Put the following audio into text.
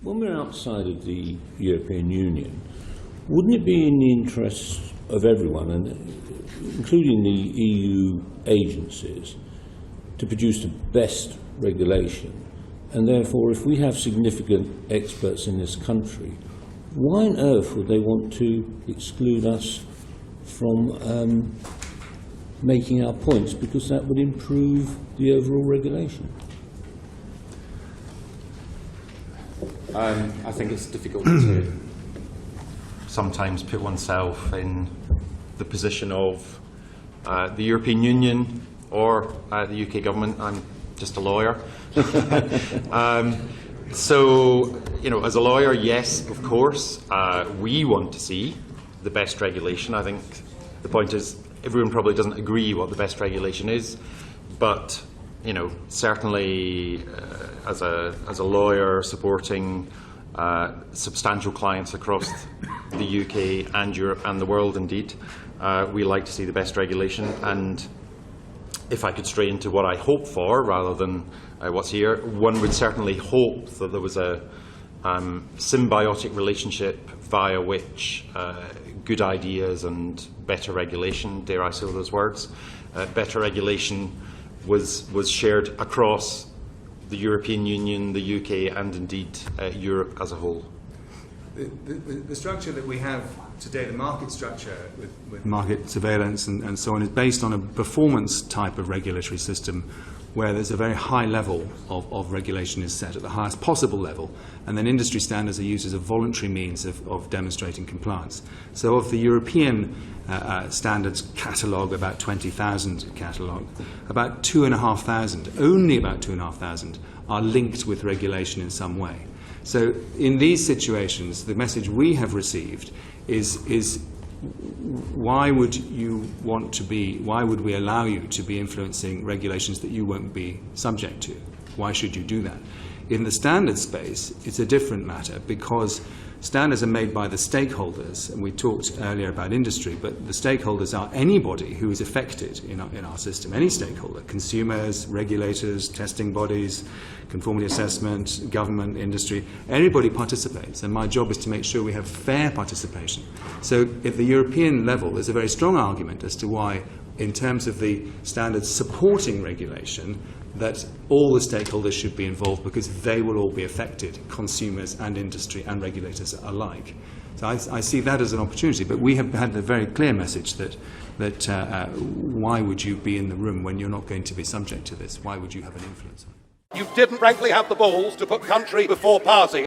when we're outside of the European Union, wouldn't it be in the interests of everyone, and including the EU agencies, to produce the best regulation? And therefore, if we have significant experts in this country, why on earth would they want to exclude us from making our points? Because that would improve the overall regulation. I think it's difficult to sometimes put oneself in the position of the European Union or the UK government. I'm just a lawyer. So, you know, as a lawyer, yes, of course, we want to see the best regulation. I think the point is everyone probably doesn't agree what the best regulation is, but, you know, certainly as a lawyer supporting substantial clients across the UK and Europe and the world indeed, we like to see the best regulation. And if I could stray into what I hope for rather than what's here, one would certainly hope that there was a symbiotic relationship via which good ideas and better regulation, dare I say those words, better regulation was shared across the European Union, the UK and indeed Europe as a whole. The structure that we have today, the market structure with market surveillance and so on, is based on a performance type of regulatory system where there's a very high level of regulation is set at the highest possible level, and then industry standards are used as a voluntary means of demonstrating compliance. So of the European standards catalogue, about 20,000 catalogue, about 2,500, only about 2,500, are linked with regulation in some way. So in these situations, the message we have received is why would we allow you to be influencing regulations that you won't be subject to? Why should you do that? In the standard space, it's a different matter because standards are made by the stakeholders, and we talked earlier about industry, but the stakeholders are anybody who is affected in our system, any stakeholder, consumers, regulators, testing bodies, conformity assessment, government, industry, everybody participates, and my job is to make sure we have fair participation. So at the European level, there's a very strong argument as to why, in terms of the standards supporting regulation, that all the stakeholders should be involved because they will all be affected, consumers and industry and regulators alike. So I see that as an opportunity, but we have had a very clear message that why would you be in the room when you're not going to be subject to this? Why would you have an influence on it? You didn't frankly have the balls to put country before party.